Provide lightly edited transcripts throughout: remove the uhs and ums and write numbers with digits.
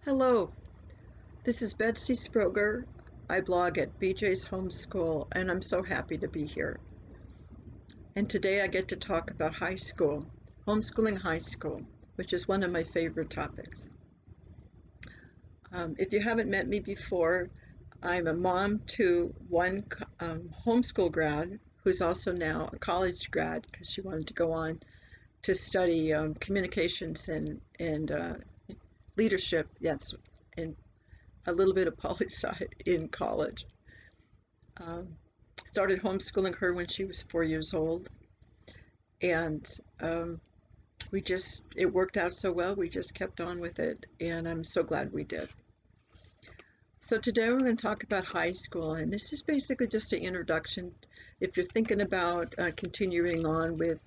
Hello, this is Betsy Sproger. I blog at BJ's Homeschool, and I'm so happy to be here. And today I get to talk about high school, homeschooling high school, which is one of my favorite topics. If you haven't met me before, I'm a mom to one homeschool grad who's also now a college grad because she wanted to go on to study communications and leadership. Yes, and a little bit of poli-sci in college. Um, Started homeschooling her when she was 4 years old, and it worked out so well. We just kept on with it, and I'm so glad we did. So today we're going to talk about high school, and this is basically just an introduction. If you're thinking about continuing on with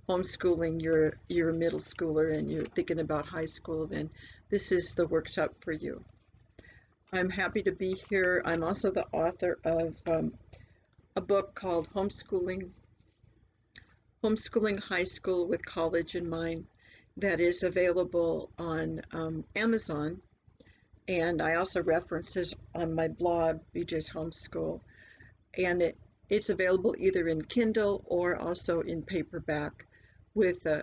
homeschooling, you're a middle schooler and you're thinking about high school, then this is the workshop for you. I'm happy to be here. I'm also the author of a book called Homeschooling High School with College in Mind that is available on Amazon, and I also reference this on my blog, BJ's Homeschool, and it's available either in Kindle or also in paperback with I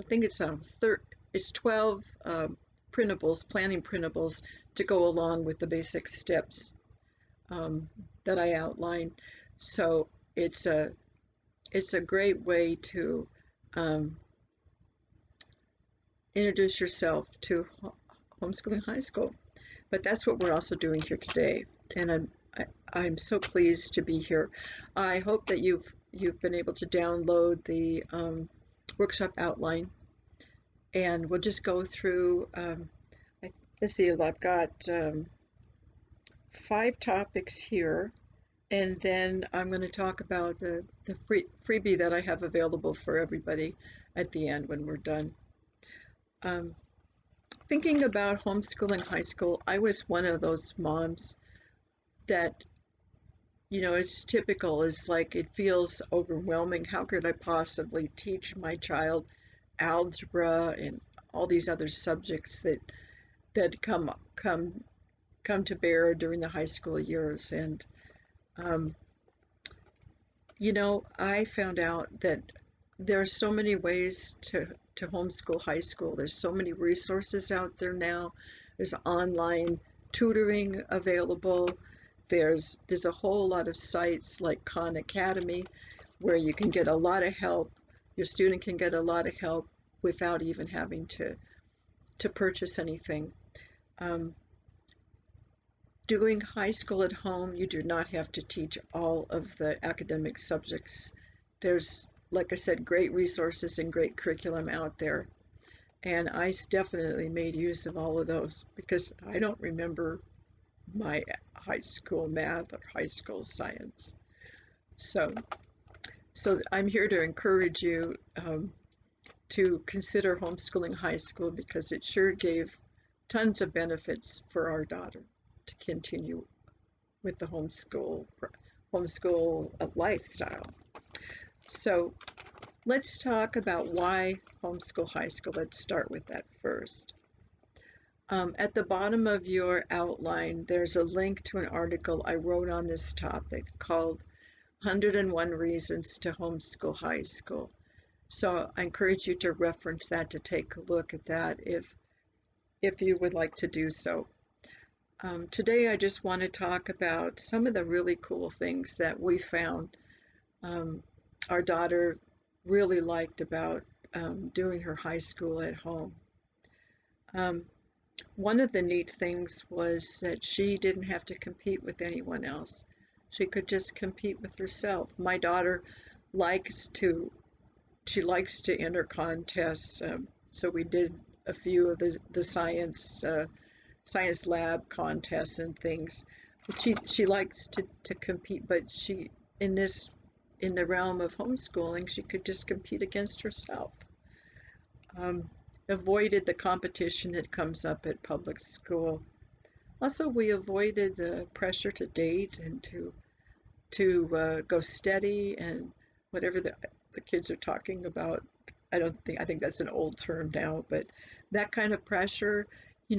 think it's 12 printables, planning printables to go along with the basic steps that I outline. So it's a great way to introduce yourself to homeschooling high school. But that's what we're also doing here today, and I'm so pleased to be here. I hope that you've been able to download the workshop outline, and we'll just go through. Let's see, I've got 5 topics here, and then I'm going to talk about the freebie that I have available for everybody at the end when we're done. Thinking about homeschooling high school, I was one of those moms that, it's typical. It's like it feels overwhelming. How could I possibly teach my child algebra and all these other subjects that come to bear during the high school years? And I found out that there are so many ways to homeschool high school. There's so many resources out there now. There's online tutoring available. There's a whole lot of sites like Khan Academy where you can get a lot of help. Your student can get a lot of help without even having to purchase anything. Doing high school at home, you do not have to teach all of the academic subjects. There's, like I said, great resources and great curriculum out there. And I definitely made use of all of those because I don't remember my high school math or high school science. So I'm here to encourage you to consider homeschooling high school because it sure gave tons of benefits for our daughter to continue with the homeschool lifestyle. So let's talk about why homeschool high school. Let's start with that first. At the bottom of your outline, there's a link to an article I wrote on this topic called 101 Reasons to Homeschool High School. So I encourage you to reference that, to take a look at that if you would like to do so. Today I just want to talk about some of the really cool things that we found our daughter really liked about doing her high school at home. One of the neat things was that she didn't have to compete with anyone else. She could just compete with herself. My daughter likes to enter contests. So we did a few of the science lab contests and things. But she likes to compete, but in the realm of homeschooling, she could just compete against herself. Avoided the competition that comes up at public school. Also, we avoided the pressure to date and to go steady and whatever the kids are talking about. I think that's an old term now, but that kind of pressure,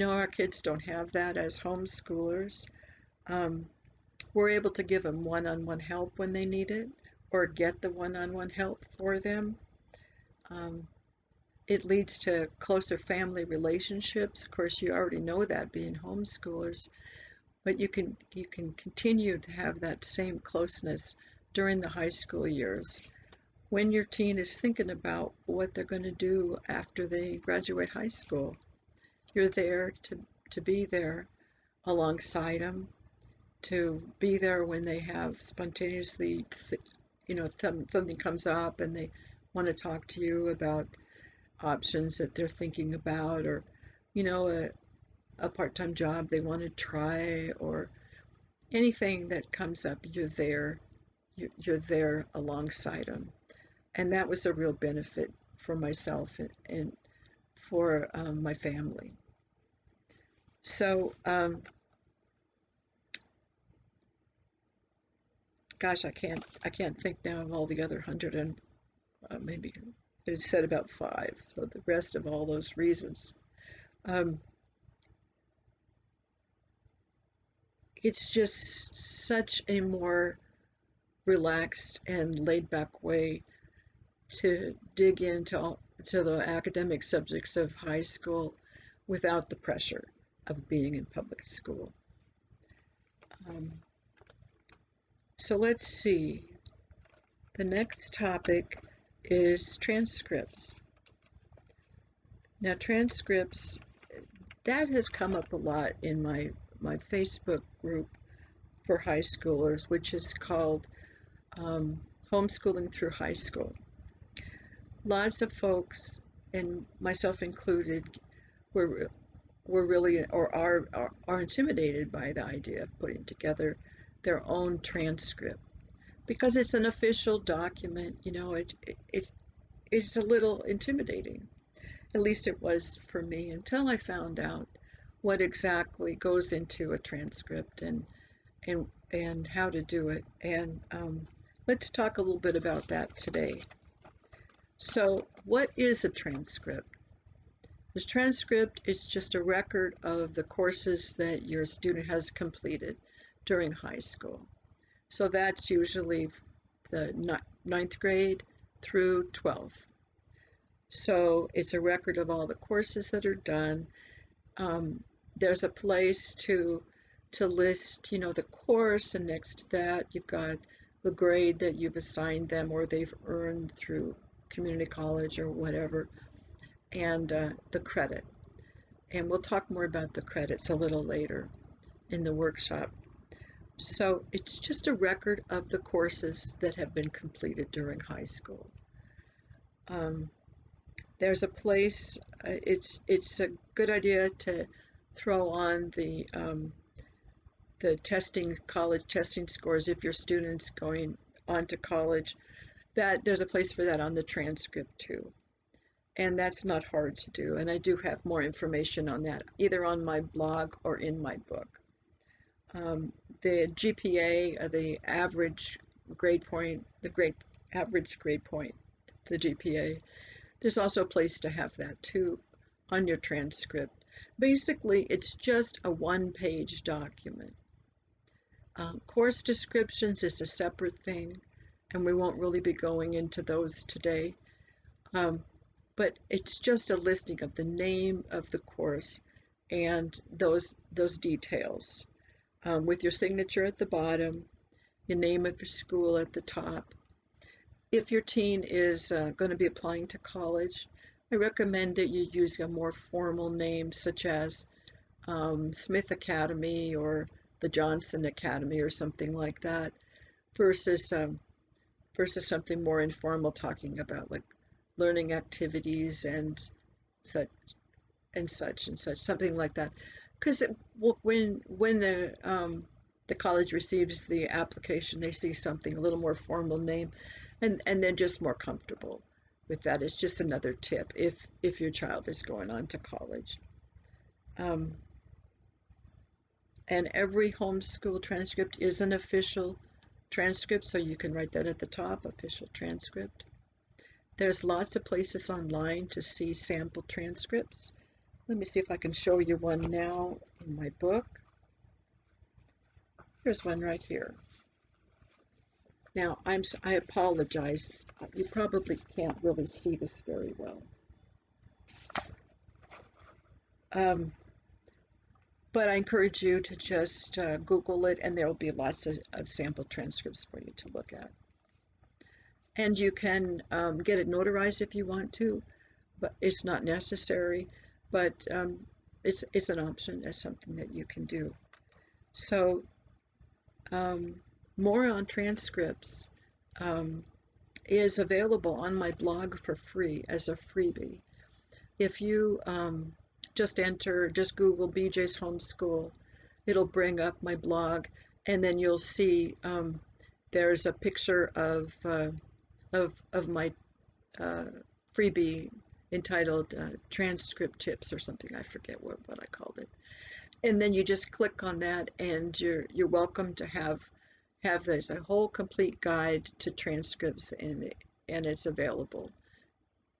Our kids don't have that as homeschoolers. Um, we're able to give them one-on-one help when they need it, or get the one-on-one help for them. Um, it leads to closer family relationships. Of course, you already know that being homeschoolers, but you can continue to have that same closeness during the high school years. When your teen is thinking about what they're going to do after they graduate high school, you're there to be there alongside them, to be there when they have spontaneously, something comes up and they want to talk to you about options that they're thinking about, or, a part-time job they want to try, or anything that comes up, you're there. You're there alongside them. And that was a real benefit for myself and for my family. So, gosh, I can't think now of all the other 100 and maybe it said about 5. So the rest of all those reasons. Um, it's just such a more relaxed and laid back way to dig into the academic subjects of high school without the pressure of being in public school. Um, so let's see. The next topic is transcripts. Now, transcripts, that has come up a lot in my Facebook group for high schoolers, which is called Homeschooling Through High School. Lots of folks, and myself included, were really, or are intimidated by the idea of putting together their own transcript, because it's an official document. It's a little intimidating. At least it was for me, until I found out what exactly goes into a transcript and how to do it. And let's talk a little bit about that today. So, what is a transcript? The transcript is just a record of the courses that your student has completed during high school. So that's usually the 9th grade through 12th. So it's a record of all the courses that are done. There's a place to list, the course, and next to that you've got the grade that you've assigned them or they've earned through community college or whatever, and the credit. And we'll talk more about the credits a little later in the workshop. So it's just a record of the courses that have been completed during high school. There's a place, it's a good idea to throw on the college testing scores if your student's going on to college. That there's a place for that on the transcript too. And that's not hard to do. And I do have more information on that, either on my blog or in my book. The GPA, the average grade point, average grade point, the GPA, there's also a place to have that too on your transcript. Basically, it's just a one-page document. Course descriptions is a separate thing, and we won't really be going into those today. But it's just a listing of the name of the course and those details, with your signature at the bottom, your name of your school at the top. If your teen is going to be applying to college, I recommend that you use a more formal name, such as Smith Academy or the Johnson Academy or something like that, versus something more informal, talking about like learning activities and such, something like that. Because when the college receives the application, they see something a little more formal name, and they're just more comfortable with that. It's just another tip if your child is going on to college. And every homeschool transcript is an official transcript, so you can write that at the top, official transcript. There's lots of places online to see sample transcripts. Let me see if I can show you one now in my book. Here's one right here. Now, I apologize. You probably can't really see this very well. But I encourage you to just Google it, and there will be lots of sample transcripts for you to look at. And you can get it notarized if you want to, but it's not necessary. But it's an option. It's something that you can do. So more on transcripts is available on my blog for free as a freebie. If you just Google BJ's Homeschool, it'll bring up my blog, and then you'll see there's a picture of my freebie entitled Transcript Tips or something. I forget what I called it. And then you just click on that, and you're welcome to have there's a whole complete guide to transcripts, and it's available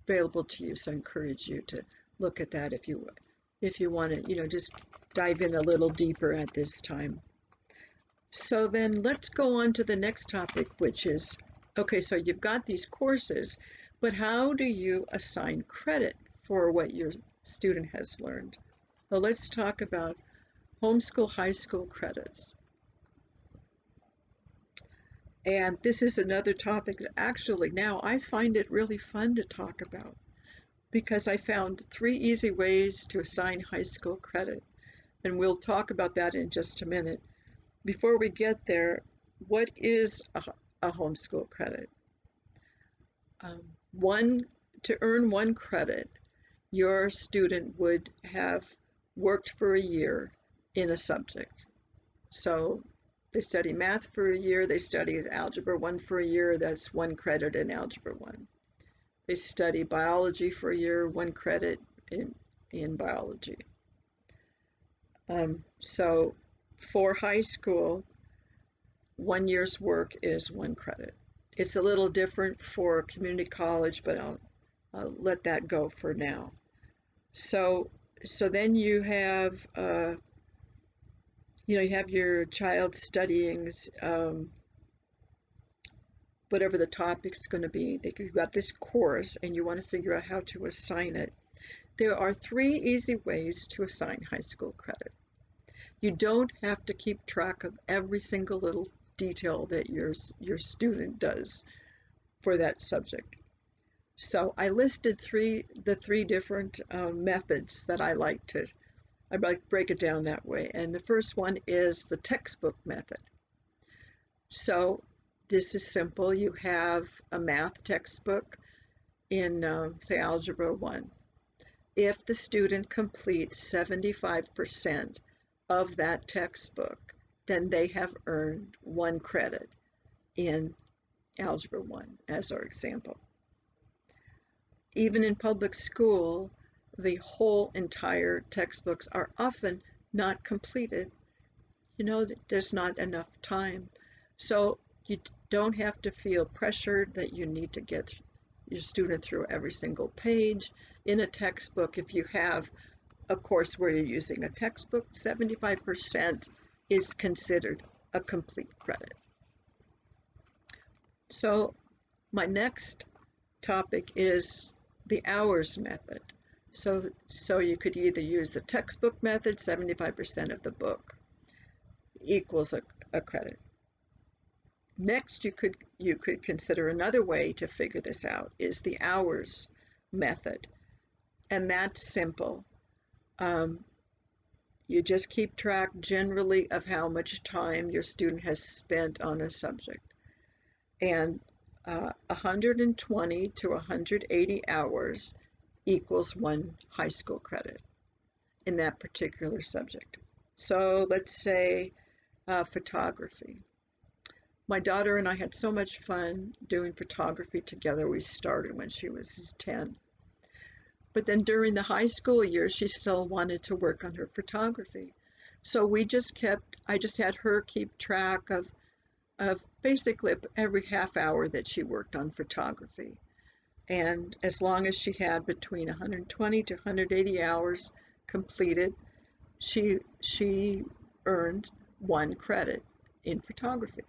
to you. So I encourage you to look at that if you want to, just dive in a little deeper at this time. So then let's go on to the next topic, which is, okay, so you've got these courses, but how do you assign credit for what your student has learned? Well, let's talk about homeschool high school credits. And this is another topic that actually now I find it really fun to talk about, because I found 3 easy ways to assign high school credit. And we'll talk about that in just a minute. Before we get there, what is a homeschool credit? To earn 1 credit, your student would have worked for a year in a subject. So they study math for a year, they study algebra 1 for a year, that's 1 credit in algebra 1. They study biology for a year, 1 credit in biology. So for high school, 1 year's work is 1 credit. It's a little different for community college, but I'll let that go for now. So then you have you have your child studying whatever the topic's going to be. You've got this course and you want to figure out how to assign it. There are 3 easy ways to assign high school credit. You don't have to keep track of every single little detail that your student does for that subject. So I listed the three different methods that I like to break it down that way. And the first one is the textbook method. So this is simple. You have a math textbook in, say, Algebra 1. If the student completes 75% of that textbook, then they have earned 1 credit in Algebra 1, as our example. Even in public school, the whole entire textbooks are often not completed. There's not enough time. So you don't have to feel pressured that you need to get your student through every single page. In a textbook, if you have a course where you're using a textbook, 75% is considered a complete credit. So my next topic is the hours method. So you could either use the textbook method, 75% of the book equals a credit. Next, you could consider another way to figure this out is the hours method. And that's simple. You just keep track generally of how much time your student has spent on a subject. And 120 to 180 hours equals 1 high school credit in that particular subject. So let's say photography. My daughter and I had so much fun doing photography together. We started when she was 10. But then during the high school years, she still wanted to work on her photography. So I just had her keep track of basically every half hour that she worked on photography. And as long as she had between 120 to 180 hours, completed, she earned 1 credit in photography.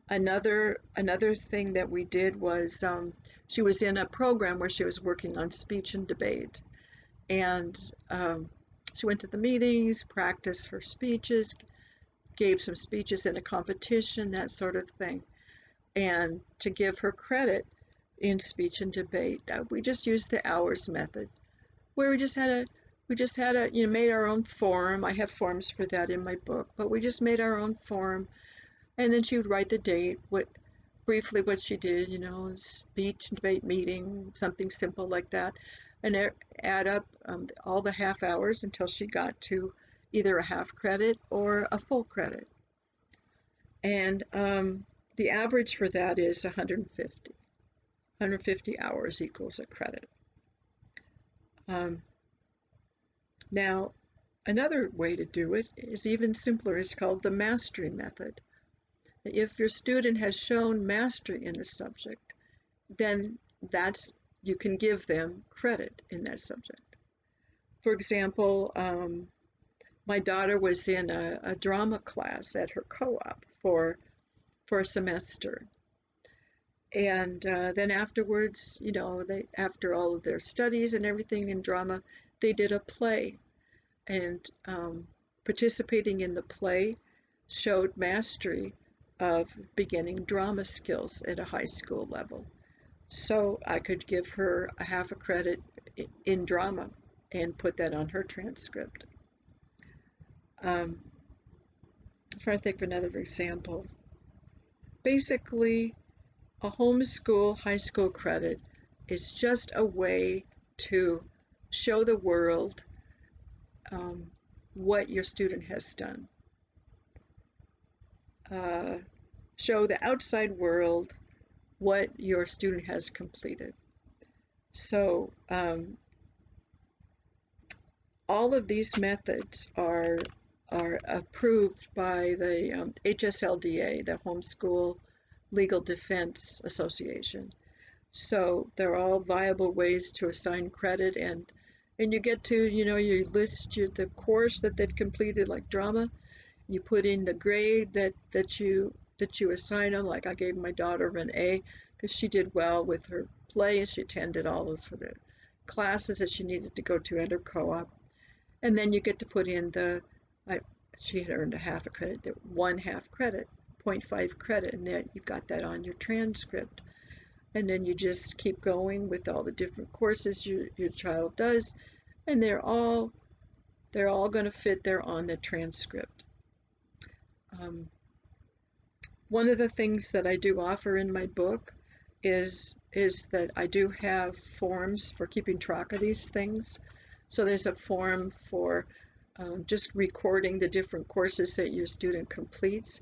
Another thing that we did was she was in a program where she was working on speech and debate, and she went to the meetings, practiced her speeches, gave some speeches in a competition, that sort of thing. And to give her credit in speech and debate, we just used the hours method, where we just had a made our own form. I have forms for that in my book, but we just made our own form, and then she would write the date, briefly what she did, speech and debate meeting, something simple like that, and add up all the half hours until she got to either a half credit or a full credit. And the average for that is 150. 150 hours equals a credit. Now, another way to do it is even simpler. It's called the mastery method. If your student has shown mastery in a subject, then you can give them credit in that subject. For example, my daughter was in a drama class at her co-op for a semester. And then afterwards, after all of their studies and everything in drama, they did a play. And participating in the play showed mastery of beginning drama skills at a high school level. So I could give her a half a credit in drama and put that on her transcript. I'm trying to think of another example. Basically, a homeschool high school credit is just a way to show the world what your student has done. Show the outside world what your student has completed. So all of these methods are approved by the HSLDA, the Homeschool Legal Defense Association. So they're all viable ways to assign credit, and you get to, you list the course that they've completed, like drama. You put in the grade that you assign them. Like I gave my daughter an A because she did well with her play, and she attended all of the classes that she needed to go to at her co-op. And then you get to put in she had earned a half a credit, 1/2 credit, 0.5 credit, and then you've got that on your transcript. And then you just keep going with all the different courses your child does, and they're all going to fit there on the transcript. One of the things that I do offer in my book is that I do have forms for keeping track of these things. So there's a form for just recording the different courses that your student completes,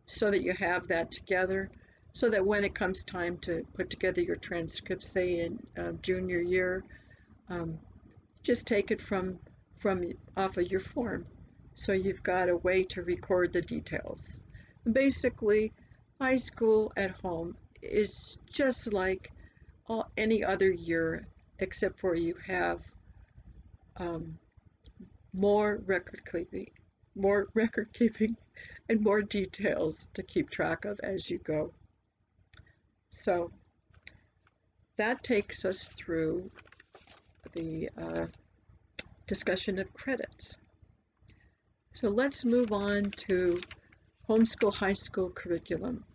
so that you have that together, so that when it comes time to put together your transcript, say in junior year, just take it from off of your form. So you've got a way to record the details. Basically, high school at home is just like any other year, except for you have more record keeping, and more details to keep track of as you go. So that takes us through the discussion of credits. So let's move on to homeschool high school curriculum.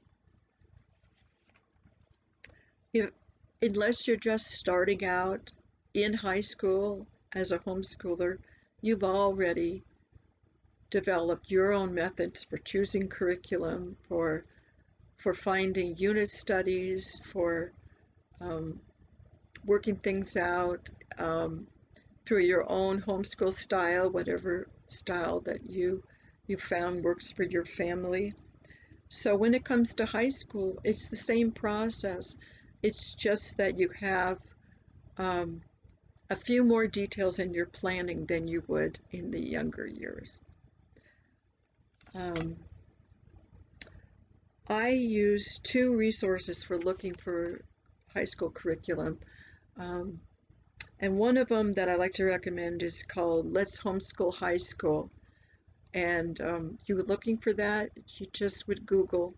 Unless you're just starting out in high school as a homeschooler, you've already developed your own methods for choosing curriculum, for finding unit studies, for working things out through your own homeschool style, whatever style that you found works for your family. So when it comes to high school, it's the same process. It's just that you have a few more details in your planning than you would in the younger years. I use 2 resources for looking for high school curriculum. And one of them that I like to recommend is called Let's Homeschool High School. And you were looking for that, you just would Google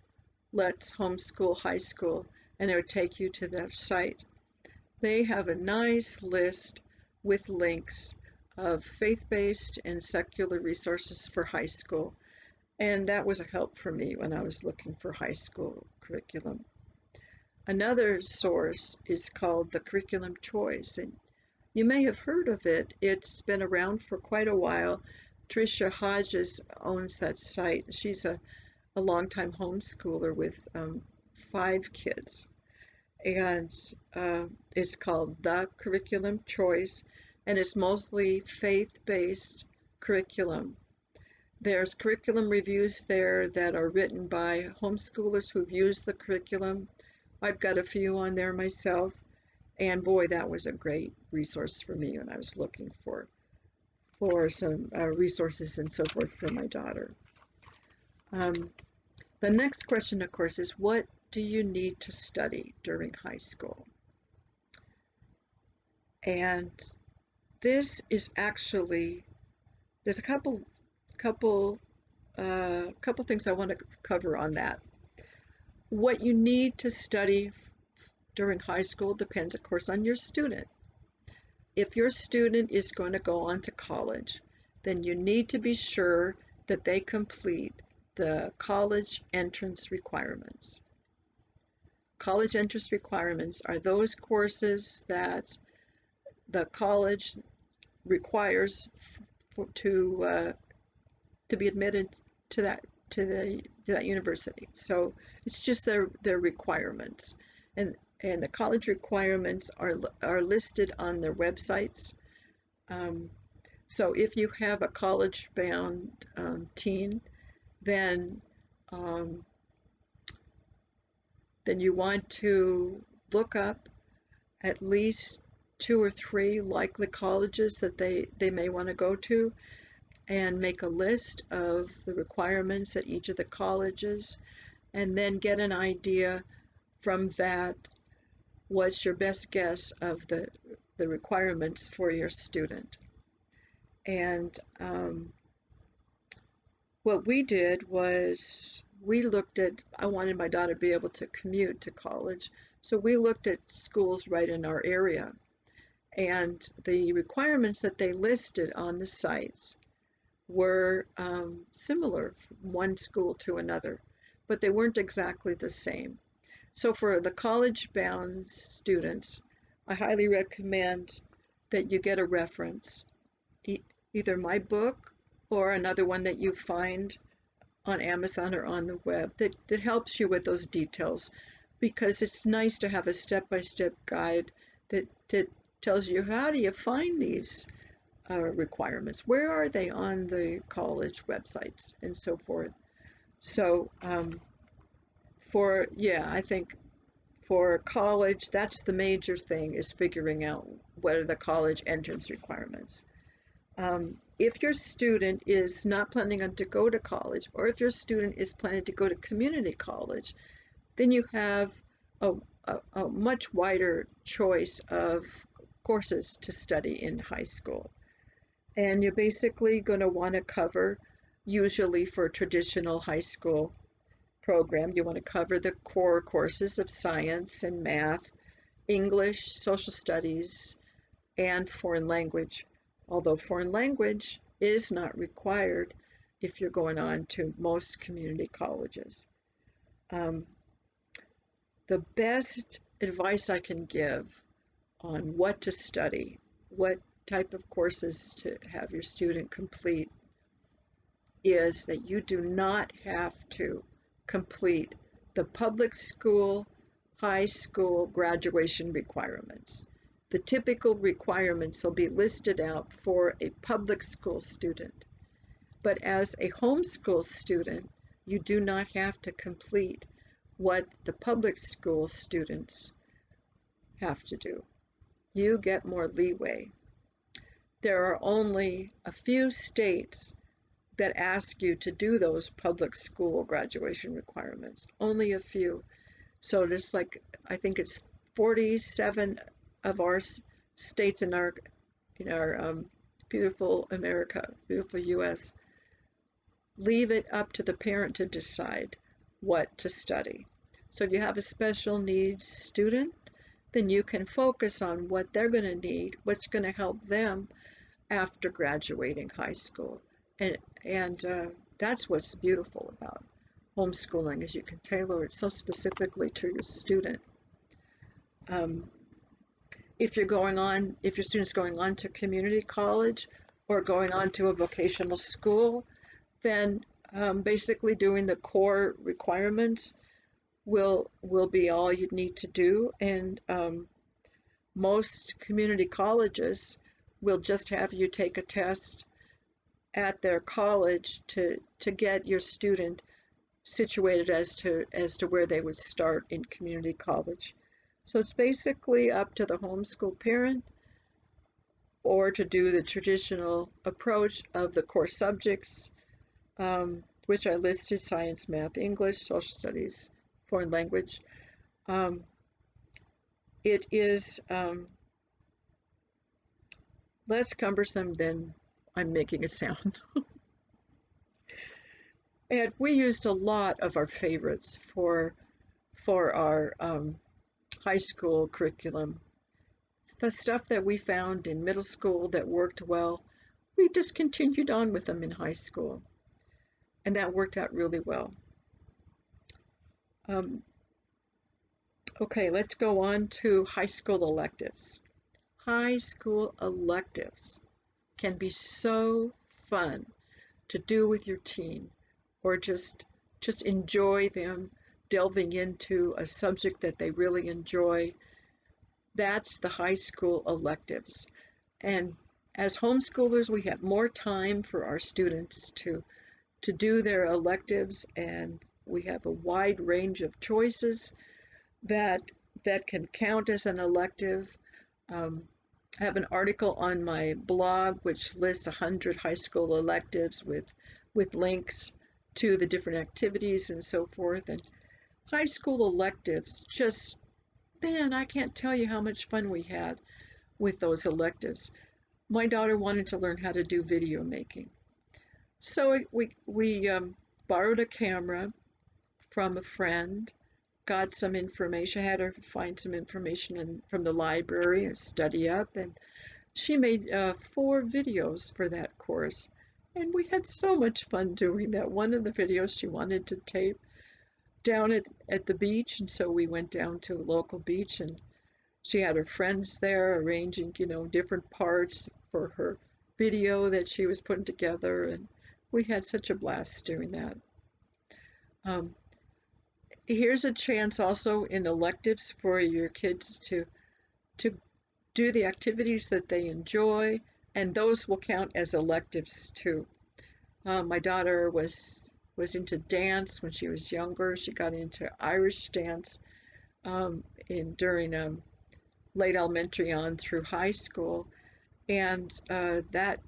Let's Homeschool High School, and it would take you to their site. They have a nice list with links of faith-based and secular resources for high school. And that was a help for me when I was looking for high school curriculum. Another source is called the Curriculum Choice, and you may have heard of it. It's been around for quite a while. Tricia Hodges owns that site. She's a longtime homeschooler with 5 kids. And it's called The Curriculum Choice, and it's mostly faith-based curriculum. There's curriculum reviews there that are written by homeschoolers who've used the curriculum. I've got a few on there myself, and boy, that was a great resource for me when I was looking for some resources and so forth for my daughter. The next question, of course, is what do you need to study during high school? And this is actually, there's a couple things I want to cover on that. What you need to study during high school depends, of course, on your student. If your student is going to go on to college, then you need to be sure that they complete the college entrance requirements. College entrance requirements are those courses that the college requires to be admitted to that university. So it's just their requirements, and the college requirements are listed on their websites. So if you have a college-bound teen, then you want to look up at least 2 or 3 likely colleges that they may want to go to, and make a list of the requirements at each of the colleges, and then get an idea from that what's your best guess of the requirements for your student. And what we did was we looked at, I wanted my daughter to be able to commute to college, so we looked at schools right in our area, and the requirements that they listed on the sites were similar from one school to another, but they weren't exactly the same. So for the college-bound students, I highly recommend that you get a reference, either my book or another one that you find on Amazon or on the web that helps you with those details, because it's nice to have a step-by-step guide that tells you how do you find these requirements, where are they on the college websites and so forth. So I think for college, that's the major thing, is figuring out what are the college entrance requirements. If your student is not planning on to go to college, or if your student is planning to go to community college, then you have a much wider choice of courses to study in high school. And you're basically going to want to cover, usually for a traditional high school program, you want to cover the core courses of science and math, English, social studies, and foreign language, although foreign language is not required if you're going on to most community colleges. The best advice I can give on what to study, what type of courses to have your student complete, is that you do not have to complete the public school, high school graduation requirements. The typical requirements will be listed out for a public school student. But as a homeschool student, you do not have to complete what the public school students have to do. You get more leeway. There are only a few states that ask you to do those public school graduation requirements, only a few. So it's like, I think it's 47 of our states in our beautiful America, beautiful U.S., leave it up to the parent to decide what to study. So if you have a special needs student, then you can focus on what they're going to need, what's going to help them after graduating high school. And that's what's beautiful about homeschooling, is you can tailor it so specifically to your student. If your student's going on to community college or going on to a vocational school, then basically doing the core requirements will be all you need to do. And most community colleges will just have you take a test at their college to get your student situated as to where they would start in community college. So it's basically up to the homeschool parent, or to do the traditional approach of the core subjects, which I listed: science, math, English, social studies, foreign language. It is less cumbersome than I'm making it sound. And we used a lot of our favorites for our high school curriculum. The stuff that we found in middle school that worked well, we just continued on with them in high school. And that worked out really well. Okay, let's go on to high school electives. High school electives can be so fun to do with your teen, or just enjoy them delving into a subject that they really enjoy. That's the high school electives. And as homeschoolers, we have more time for our students to do their electives, and we have a wide range of choices that can count as an elective. I have an article on my blog which lists 100 high school electives with links to the different activities and so forth. And high school electives, just, man, I can't tell you how much fun we had with those electives. My daughter wanted to learn how to do video making. So we borrowed a camera from a friend, got some information, had her find some information from the library and study up, and she made 4 videos for that course. And we had so much fun doing that. One of the videos she wanted to tape down at the beach, and so we went down to a local beach, and she had her friends there arranging, different parts for her video that she was putting together, and we had such a blast doing that. Here's a chance also in electives for your kids to do the activities that they enjoy, and those will count as electives too. My daughter was into dance when she was younger. She got into Irish dance during late elementary on through high school, and that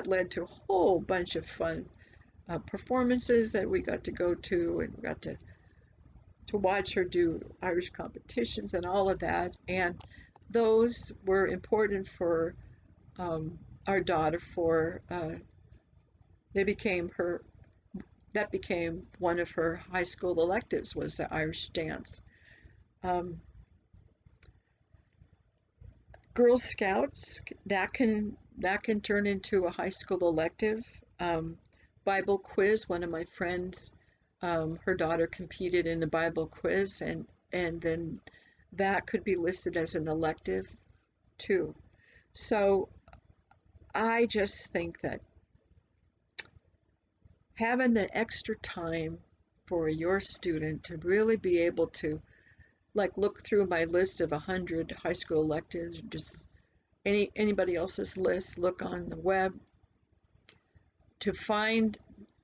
led to a whole bunch of fun performances that we got to go to, and we got to watch her do Irish competitions and all of that. And those were important for our daughter. That became one of her high school electives, was the Irish dance. Girl Scouts, that can turn into a high school elective. Bible quiz, one of my friends, her daughter competed in the Bible quiz, and then that could be listed as an elective too. So I just think that having the extra time for your student to really be able to, like, look through my list of 100 high school electives, just anybody else's list, look on the web to find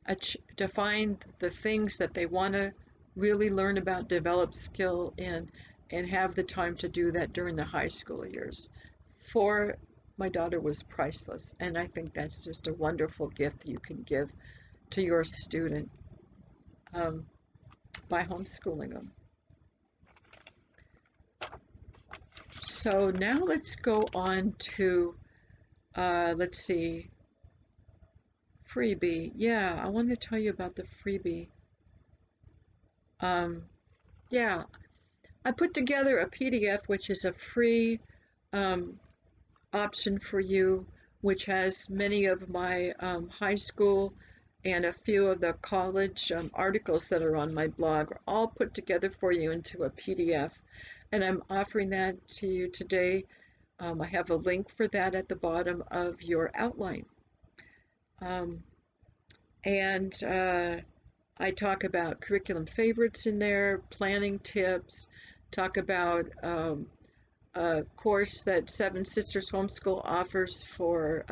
the things that they want to really learn about, develop skill in, and have the time to do that during the high school years. For my daughter was priceless, and I think that's just a wonderful gift you can give to your student by homeschooling them. So now let's go on to, let's see, Freebie. Yeah, I want to tell you about the Freebie. Yeah, I put together a PDF, which is a free um, option for you, which has many of my high school and a few of the college articles that are on my blog, all put together for you into a PDF. And I'm offering that to you today. I have a link for that at the bottom of your outline. Um, and I talk about curriculum favorites in there, planning tips, talk about a course that Seven Sisters Homeschool offers for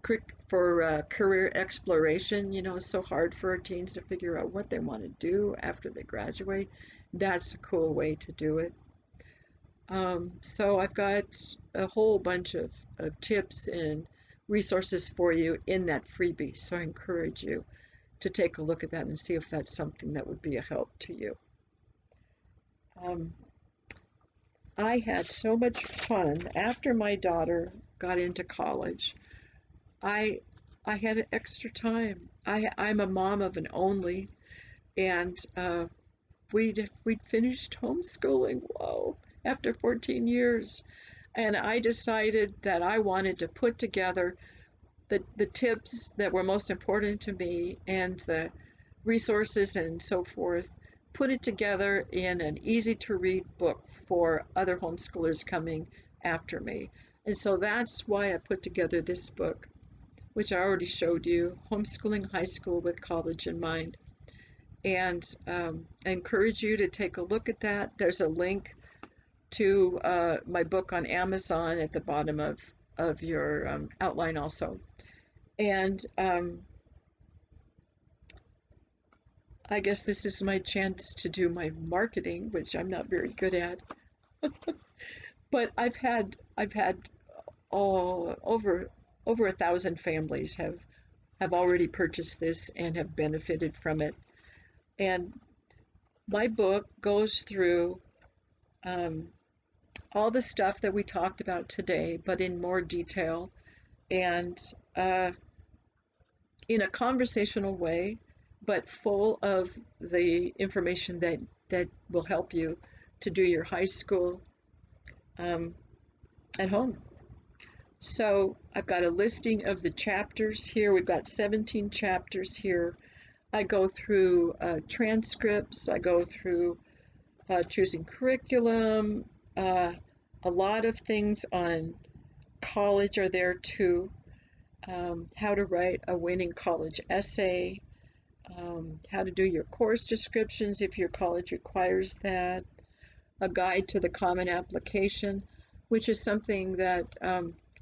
career exploration. You know, it's so hard for our teens to figure out what they want to do after they graduate. That's a cool way to do it. So I've got a whole bunch of tips and resources for you in that freebie. So I encourage you to take a look at that and see if that's something that would be a help to you. I had so much fun after my daughter got into college. I I had extra time. I'm a mom of an only, and we'd finished homeschooling. Whoa, after 14 years, and I decided that I wanted to put together the tips that were most important to me and the resources and so forth, put it together in an easy to read book for other homeschoolers coming after me. And so that's why I put together this book, which I already showed you, Homeschooling High School with College in Mind. And I encourage you to take a look at that. There's a link to my book on Amazon at the bottom of your outline also. And I guess this is my chance to do my marketing, which I'm not very good at. But I've had over 1,000 families have already purchased this and have benefited from it. And my book goes through all the stuff that we talked about today, but in more detail and in a conversational way, but full of the information that will help you to do your high school at home. So I've got a listing of the chapters here. We've got 17 chapters here. I go through transcripts. I go through choosing curriculum. A lot of things on college are there too. How to write a winning college essay. How to do your course descriptions if your college requires that. A guide to the common application, which is something that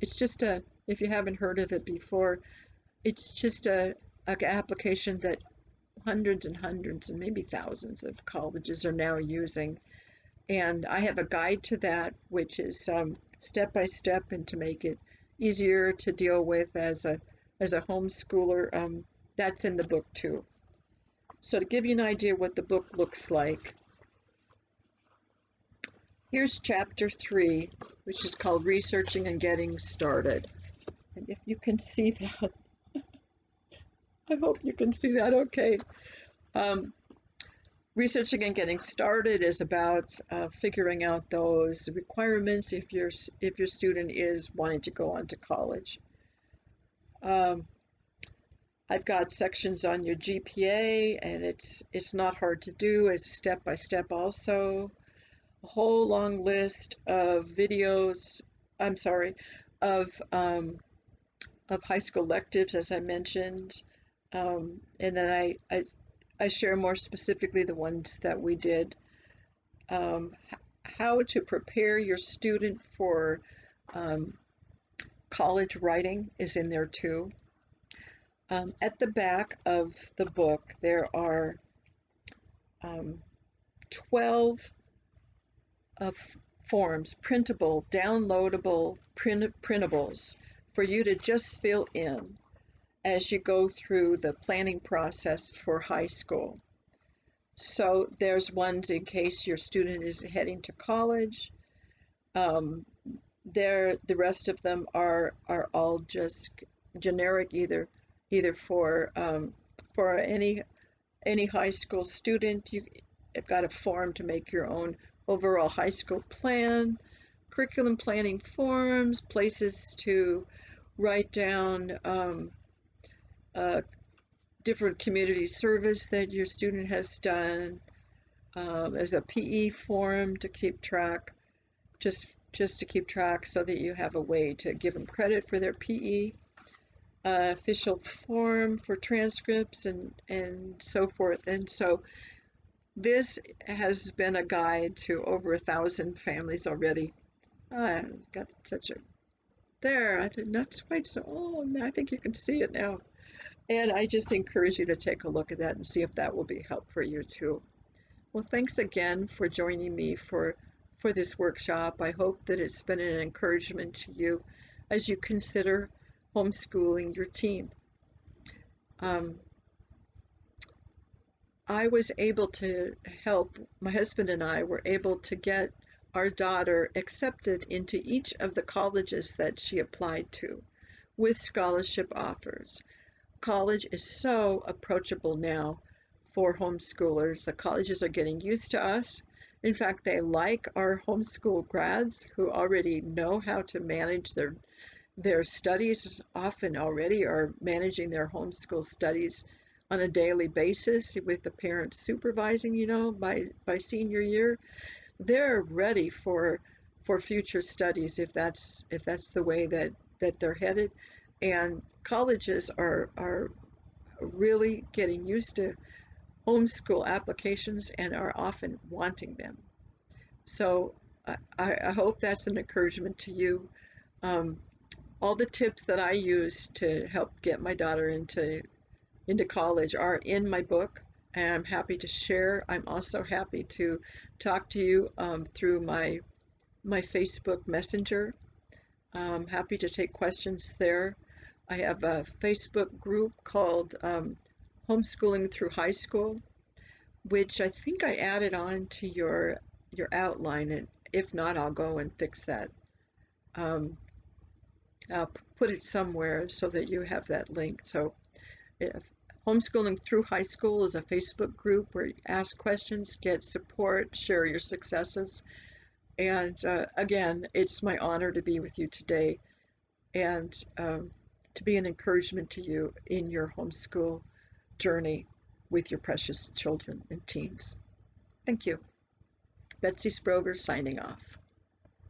it's just if you haven't heard of it before, it's just a application that hundreds and hundreds and maybe thousands of colleges are now using. And I have a guide to that, which is step by step, and to make it easier to deal with as a homeschooler. That's in the book too. So to give you an idea what the book looks like, here's chapter 3, which is called Researching and Getting Started. And if you can see that, I hope you can see that okay. Researching and Getting Started is about figuring out those requirements if your student is wanting to go on to college. I've got sections on your GPA, and it's not hard to do. It's step by step also. A whole long list of videos, of high school electives, as I mentioned. And then I share more specifically the ones that we did. How to prepare your student for college writing is in there too. At the back of the book, there are 12 of forms, printable, downloadable printables for you to just fill in as you go through the planning process for high school. So there's ones in case your student is heading to college. Um, the rest of them are all just generic, either for any high school student. You've got a form to make your own overall high school plan, curriculum planning forms, places to write down uh, different community service that your student has done. There's a PE form to keep track, just to keep track so that you have a way to give them credit for their PE. Official form for transcripts and so forth. And so this has been a guide to over 1,000 families already. I got such a there. I think not quite so. Oh, I think you can see it now. And I just encourage you to take a look at that and see if that will be helpful for you too. Well, thanks again for joining me for this workshop. I hope that it's been an encouragement to you as you consider homeschooling your teen. Um, I was able to help, my husband and I were able to get our daughter accepted into each of the colleges that she applied to with scholarship offers. College is so approachable now for homeschoolers. The colleges are getting used to us. In fact, they like our homeschool grads who already know how to manage their studies, often already are managing their homeschool studies on a daily basis with the parents supervising, by senior year. They're ready for future studies if that's the way that they're headed. And colleges are really getting used to homeschool applications and are often wanting them. So I hope that's an encouragement to you. Um, all the tips that I use to help get my daughter into college are in my book, and I'm happy to share. I'm also happy to talk to you through my Facebook Messenger. I'm happy to take questions there. I have a Facebook group called Homeschooling Through High School, which I think I added on to your outline, and if not, I'll go and fix that. Um, I'll put it somewhere so that you have that link. So, if Homeschooling Through High School is a Facebook group where you ask questions, get support, share your successes. And again, it's my honor to be with you today and to be an encouragement to you in your homeschool journey with your precious children and teens. Thank you. Betsy Sproger signing off.